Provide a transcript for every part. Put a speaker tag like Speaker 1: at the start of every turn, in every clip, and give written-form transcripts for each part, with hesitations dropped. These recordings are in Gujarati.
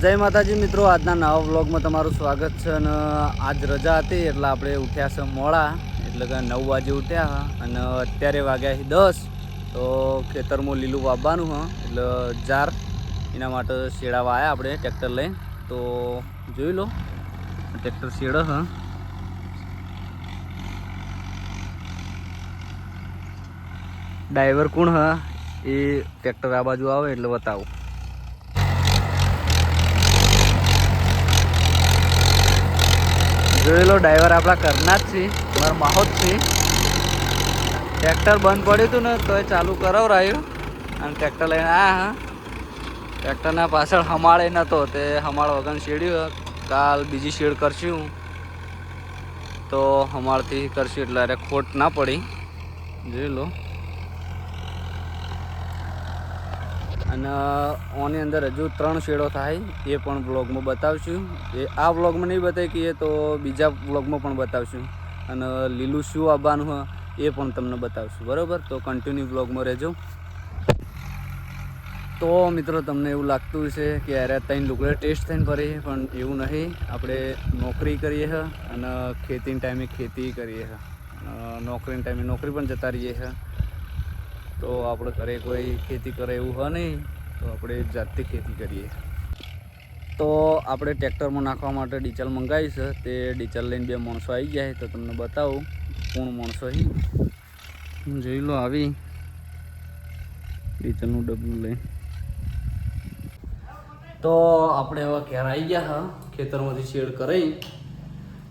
Speaker 1: જય માતાજી મિત્રો, આજના નવા વ્લોગમાં તમારું સ્વાગત છે. અને આજ રજા હતી એટલે આપણે ઉઠ્યા છે મોડા, એટલે કે 9 વાગે ઉઠ્યા અને અત્યારે વાગ્યા છે 10. તો ખેતરમાં લીલું વાવવાનું હ એટલે જાર એના માટે શેડાવા આવ્યા આપણે ટ્રેક્ટર લઈને. તો જોઈ લો ટ્રેક્ટર શેડે હ. ડ્રાઈવર કોણ હ એ ટ્રેક્ટર આ બાજુ આવે એટલે બતાવું. જોઈ લો ડ્રાઈવર આપણા ઘરના જ છે, મારા માહોજ છે. ટ્રેક્ટર બંધ પડ્યું હતું ને તો એ ચાલુ કરાવરાયું અને ટ્રેક્ટર લઈને આવ્યા હા. ટ્રેક્ટરના પાછળ હમાળે નહોતો તે હમાળ વગર શેડ્યું. કાલ બીજી શેડ કરશું તો હમાળથી કરશું એટલે અરે ખોટ ના પડી. જોઈ લો. અને ઓની અંદર હજુ 3 શેડો થાય એ પણ બ્લોગમાં બતાવશું. એ આ બ્લોગમાં નહીં બતાવી કહીએ તો બીજા બ્લોગમાં પણ બતાવશું. અને લીલું શું આવવાનું હોય એ પણ તમને બતાવશું, બરાબર? તો કન્ટિન્યુ બ્લોગમાં રહેજો. તો મિત્રો તમને એવું લાગતું હશે કે યાર ત્રણ લુગડે ટેસ્ટ થઈને ફરી, પણ એવું નહીં. આપણે નોકરી કરીએ છીએ અને ખેતીના ટાઈમે ખેતી કરીએ છીએ, નોકરીના ટાઈમે નોકરી પણ જતા રહીએ છીએ. તો આપણે ઘરે કોઈ ખેતી કરે એવું હોય નહીં, તો આપણે જાતે ખેતી કરીએ. તો આપણે ટ્રેક્ટરમાં નાખવા માટે ડીઝલ મંગાવી છે. તે ડીઝલ લઈને 2 માણસો આવી જાય તો તમને બતાવું કોણ માણસો છે. જોઈ લો આવી ડીઝલનું ડબલું લઈને. તો આપણે હવે ઘેર આવી ગયા હા, ખેતરમાંથી શેડ કરી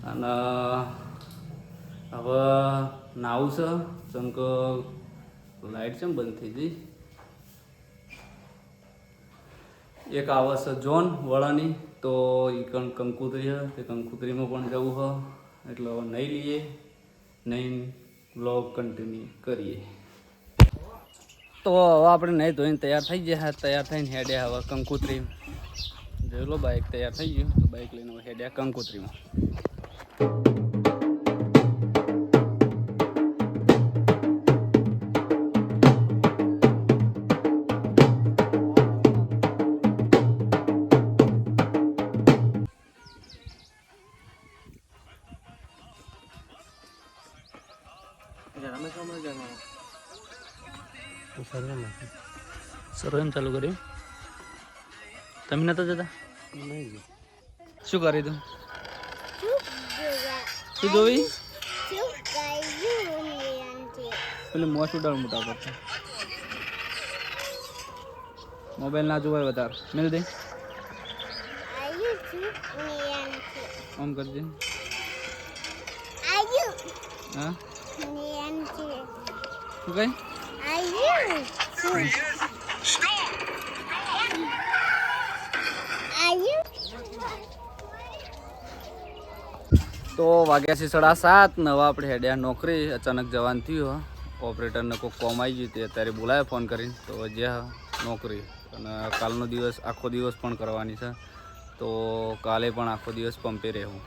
Speaker 1: અને હવે નાવું છે. જેમ કે લાઈટ છે બંધ થઈ ગઈ. એક આવે છે જોન વળાની, તો એ કંકુતરી છે, તે કંકુતરીમાં પણ જવું છે. એટલે હવે નહીં લઈએ, નહીં બ્લોગ કન્ટિન્યુ કરીએ. તો હવે આપણે નહીં ધોઈને તૈયાર થઈ ગયા. તૈયાર થઈને હેડ્યા હવે કંકુતરી. જોઈ લો બાઇક તૈયાર થઈ ગયું, તો બાઇક લઈને હવે હેડ્યા કંકુતરીમાં. સર ચાલુ કર્યું. તમે નતા જતા? શું કરી તું? શું જોઈ? પેલું મોસું ડાળ મોટા કરતા મોબાઈલ ના જોવાય વધારે. મેલ દે ઓમ કરજે. હા શું કઈ? તો વાગ્યા છે 7:30 ને હવે આપણે હેડ્યા નોકરી. અચાનક જવાન થયું, ઓપરેટરને કોઈ કોમ આવી ગયું તે અત્યારે બોલાવે ફોન કરીને. તો જ્યાં નોકરી અને કાલનો દિવસ આખો દિવસ પણ કરવાની છે, તો કાલે પણ આખો દિવસ પંપે રહેવું.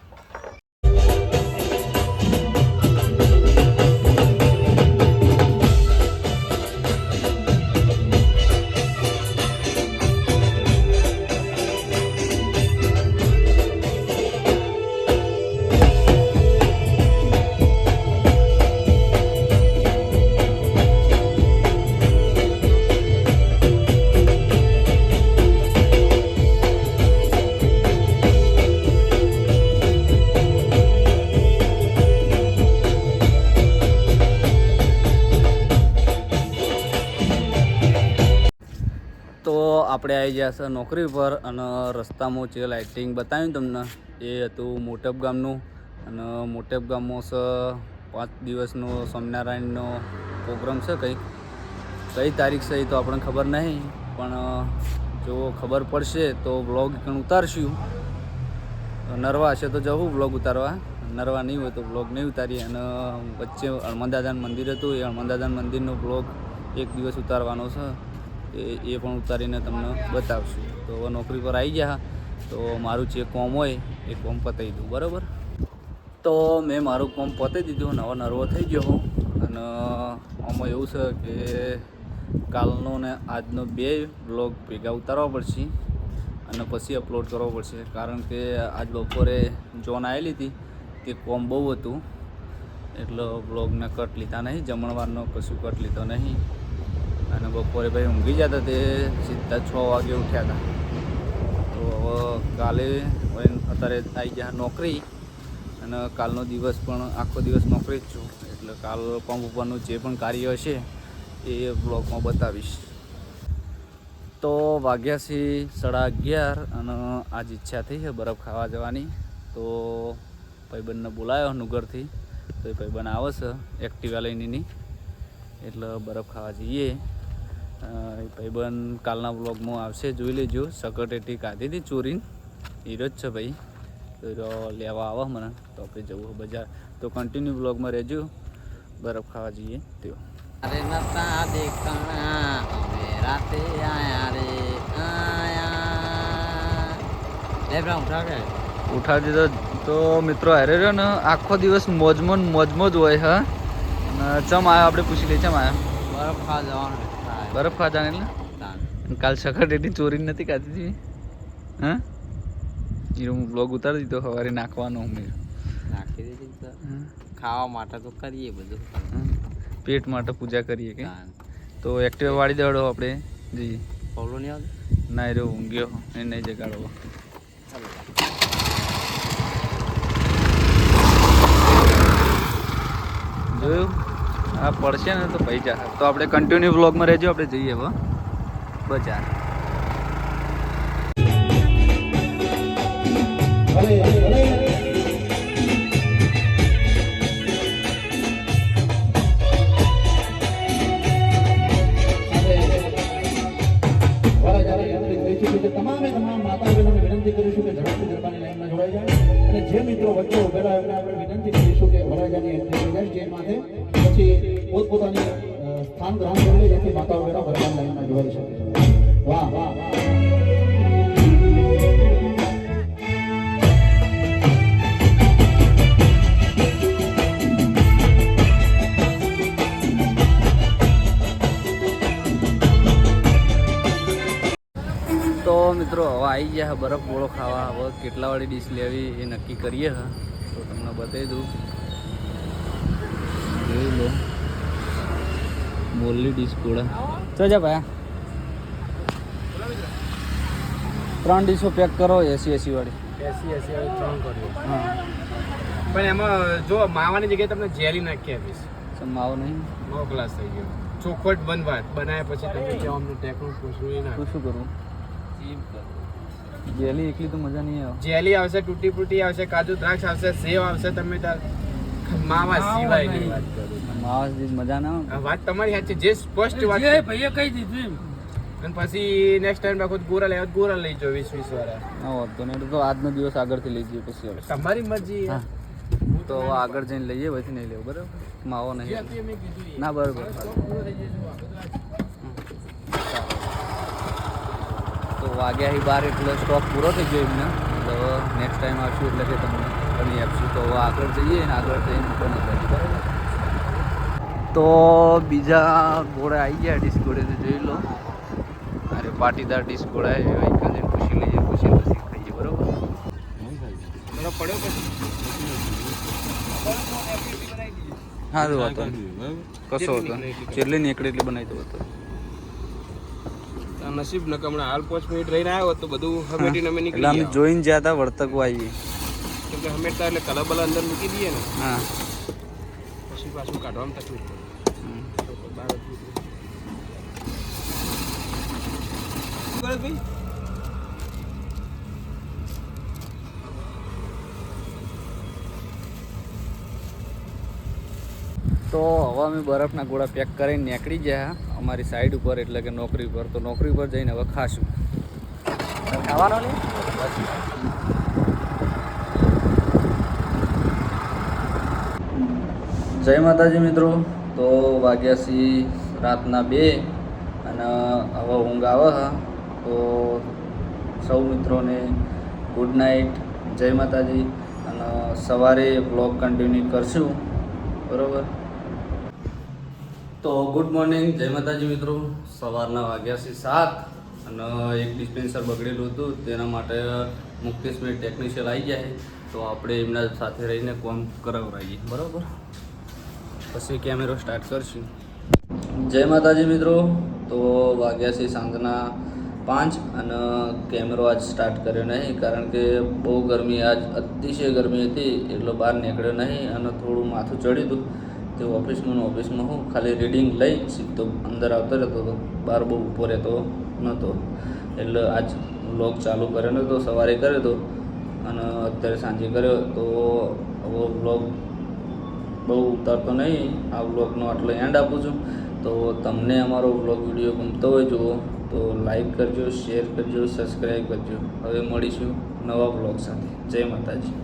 Speaker 1: તો આપણે આવી ગયા છે નોકરી પર અને રસ્તામાં જે લાઇટિંગ બતાવ્યું તમને એ હતું મોટપ ગામનું. અને મોટપ ગામમાં છે 5 દિવસનો સ્વામિનારાયણનો પ્રોગ્રામ છે. કઈ તારીખ છે એ તો આપણને ખબર નહીં, પણ જો ખબર પડશે તો વ્લોગ પણ ઉતારશું. નરવા હશે તો જવું વ્લોગ ઉતારવા, નરવા નહીં હોય તો વ્લોગ નહીં ઉતારીએ. અને વચ્ચે હનુમાનદાદાનું મંદિર હતું, એ હનુમાનદાદાના મંદિરનો વ્લોગ એક દિવસ ઉતારવાનો છે, એ પણ ઉતારીને તમને બતાવશું. તો હવે નોકરી પર આવી ગયા, તો મારું જે કોમ હોય એ કોમ પતાવી દઉં, બરાબર? તો મેં મારું કોમ પતાવી દીધું, નવો નરવો થઈ ગયો હું. અને આમાં એવું છે કે કાલનો ને આજનો 2 વ્લોગ ભેગા ઉતારવા પડશે. અને પછી અપલોડ કરવો પડશે, કારણ કે આજ બપોરે જોન આવેલી હતી તે કોમ બહુ હતું એટલે બ્લોગને કટ લીધા નહીં, જમણવારનો કશું કટ લીધો નહીં. અને બપોરે ભાઈ ઊંઘી જતા તે સીધા 6 વાગે ઉઠ્યા હતા. તો હવે કાલે અત્યારે આવી ગયા નોકરી, અને કાલનો દિવસ પણ આખો દિવસ નોકરી જ છું, એટલે કાલ પંપ ઉપરનું જે પણ કાર્ય હશે એ બ્લોગમાં બતાવીશ. તો વાગ્યા છે 11:30 અને આજ ઈચ્છા થઈ છે બરફ ખાવા જવાની. તો ભાઈબંધને બોલાવ્યો નુગરથી, તો એ ભાઈબંધ આવે છે એક્ટિવા લઈને, એટલે બરફ ખાવા જઈએ. એ ભાઈબંધ કાલના બ્લોગમાં આવશે, જોઈ લેજો. સકટેટી કાઢી હતી ચોરીને, હીરો જ છે ભાઈ, તો લેવા આવે મને, તો આપણે જવું બજાર. તો કન્ટિન્યુ બ્લોગમાં રહેજો. બરફ ખાવા જઈએ તેઓ.
Speaker 2: અરે નતા દેખાણા અમે રાતે આયા રે આયા. લે બ્રા
Speaker 1: ઉઠાડી દીધો. તો મિત્રો હારે રહ્યો ને આખો દિવસ મોજમાં જ હોય. હા, અને ચમ આવ્યો આપણે પૂછી લઈએ, ચમ આવ્યો?
Speaker 2: બરફ ખાવા જવાનું.
Speaker 1: બરફ ખાવા જવાનું એટલે કાલ સકટેટી ચોરી નથી ખાધી હતી. હા, એ હું બ્લોગ ઉતારી દીધો, સવારે નાખવાનો મેં
Speaker 2: નાખી દીધી. તો ખાવા માટે તો કરીએ બધું,
Speaker 1: પેટ માટે પૂજા કરીએ કે. તો એક્ટિવા વાળી દેવડો આપણે જઈએ.
Speaker 2: ફોલો નહીં આવતો
Speaker 1: ના, રહ્યો ઊંઘ્યો એ નહીં જગાડવો. જોયું, આ પડશે ને તો ભાઈ જા. તો આપણે કન્ટિન્યુ બ્લોગમાં રહેજો, આપણે જઈએ હવે બજાર.
Speaker 3: તમામ માતા બહેનોને વિનંતી કરીશું કે ઝડપથી ગરબાની લાઈનમાં જોડાઈ જાય, અને જે મિત્રો વચ્ચે ઉભેલા એમને આપણે વિનંતી કરીશું કે વરાજાની એન્ટ્રી થઈ જાય, જે માથે પછી પોતપોતાની સ્થાન ગ્રહણ કરી લે, જેથી માતા બહેનો ગરબાની લાઈનમાં જોડાઈ શકે. વાહ વાહ વાહ.
Speaker 1: તો મિત્રો હવે આવી ગયા બરફ ગોળો ખાવા. હવે કેટલા વાળી ડીશ લેવી એ નક્કી કરીએ. તો તમને બતાવી દઉં, જોઈ લો. મોરલી ડીશ ગોળા તો જા ભાઈ, 3 ડીશો પેક કરો. 80 વાળી
Speaker 4: 80 વાળી 3 કરીએ.
Speaker 1: હા,
Speaker 4: પણ એમાં જો માવાની જગ્યાએ તમને જેલી નાખી આપીશ.
Speaker 1: માવો નહીં,
Speaker 4: માવો ગ્લાસ થઈ ગયો. ચોખવટ બંધ વાત બનાવ્યા પછી તમે જેવા અમને ટેકનું પૂછવું એ ના.
Speaker 1: તો શું કરવું? જેલી એકલી તો મજા નહીં આવે.
Speaker 4: જેલી આવશે, તૂટી ફૂટી આવશે, કાજુ દ્રાક્ષ આવશે, સેવ આવશે. તમે તાર માવા સિવાયની વાત કરો.
Speaker 1: માવા જ મજા ના આવે.
Speaker 4: આ વાત તમારી સાચી, જે સ્પષ્ટ વાત
Speaker 2: ભાઈએ કહી દીધું.
Speaker 4: અને પછી નેક્સ્ટ ટાઈમ રાખો ગોરા લેવા ગોરા લઈ જાઓ 20 વાળા.
Speaker 1: ના હોત તો નહીં, તો આજનો દિવસ આગળથી લઈ જઈએ પછી હવે.
Speaker 4: તમારી મરજી.
Speaker 1: હા, તો આગળ જઈને લઈએ, પછી નહીં લેવું. બરાબર, માવો નહીં. ના, બરાબર. તો વાગ્યા 12 એટલે સ્ટોક પૂરો થઈ ગયો એમને. એટલે હવે નેક્સ્ટ ટાઈમ આવશું એટલે કે તમને બની આપશું. તો હવે આગળ જઈએ ને આગળ જઈને બની જાય. બરાબર. તો બીજા ઘોડા આવી ગયા ડીશ ઘોડે, જોઈ લો. અરે પાટીદાર ડીશ ઘોડા એ પૂછી લઈએ, પૂછી ખાઈએ. બરાબર.
Speaker 4: બરફ પડ્યો પછી
Speaker 1: સારું હતો, કશો હતો. જેટલી નીકળે એટલી બનાવી દો હતો.
Speaker 4: નસીબ ન કે હમણાં હાલ 5 મિનિટ રહીને આવ્યો તો બધું હમેટીને અમે
Speaker 1: એટલે
Speaker 4: નીકળી
Speaker 1: અમે
Speaker 4: ગયા.
Speaker 1: જોઈને જ્યાં હતા વર્તકો આવીએ.
Speaker 4: કેમ કે હમેટતા એટલે કલર બલા અંદર મૂકી દઈએ ને,
Speaker 1: હા,
Speaker 4: પછી પાછું કાઢવામાં તકલીફ પડે. તો બહાર જ નીકળી. ભાઈ
Speaker 1: તો હવે અમે બરફના ગોળા પેક કરીને નીકળી ગયા અમારી સાઈડ ઉપર, એટલે કે નોકરી ઉપર. તો નોકરી ઉપર જઈને હવે ખાશું. ખાવાનો નહીં. જય માતાજી મિત્રો. તો વાગ્યા છે રાતના 2 અને હવે ઊંઘ આવે. તો સૌ મિત્રોને ગુડ નાઇટ, જય માતાજી. અને સવારે બ્લોગ કન્ટિન્યુ કરશું. બરાબર. તો ગુડ મોર્નિંગ, જય માતાજી મિત્રો. સવારના વાગ્યા છે 7 અને એક ડિસ્પેન્સર બગડેલું હતું તેના માટે મુકેશભાઈ ટેકનિશિયલ આવી ગયા છે, તો આપણે એમના સાથે રહીને કામ કરાવડાવીએ, બરાબર. પછી કેમેરો સ્ટાર્ટ કરશું. જય માતાજી મિત્રો. તો વાગ્યા છે સાંજના 5 અને કેમેરો આજ સ્ટાર્ટ કર્યો નહીં, કારણ કે બહુ ગરમી, આજ અતિશય ગરમી હતી એટલે બહાર નીકળ્યો નહીં અને થોડું માથું ચડ્યું હતું. તે ઓફિસમાં હું ખાલી રીડિંગ લઈ સીધો અંદર આવતો રહેતો હતો, બહાર બહુ ઊભો રહેતો નહોતો. એટલે આજ વ્લોગ ચાલુ કર્યો નહોતો, સવારે કર્યો હતો અને અત્યારે સાંજે કર્યો. તો હવે વ્લોગ બહુ ઉતારતો નહીં, આ વ્લોગનો આટલો એન્ડ આપું છું. તો તમને અમારો વ્લોગ વિડીયો ગમતો હોય જુઓ તો લાઈક કરજો, શેર કરજો, સબસ્ક્રાઈબ કરજો. હવે મળીશું નવા વ્લોગ સાથે. જય માતાજી.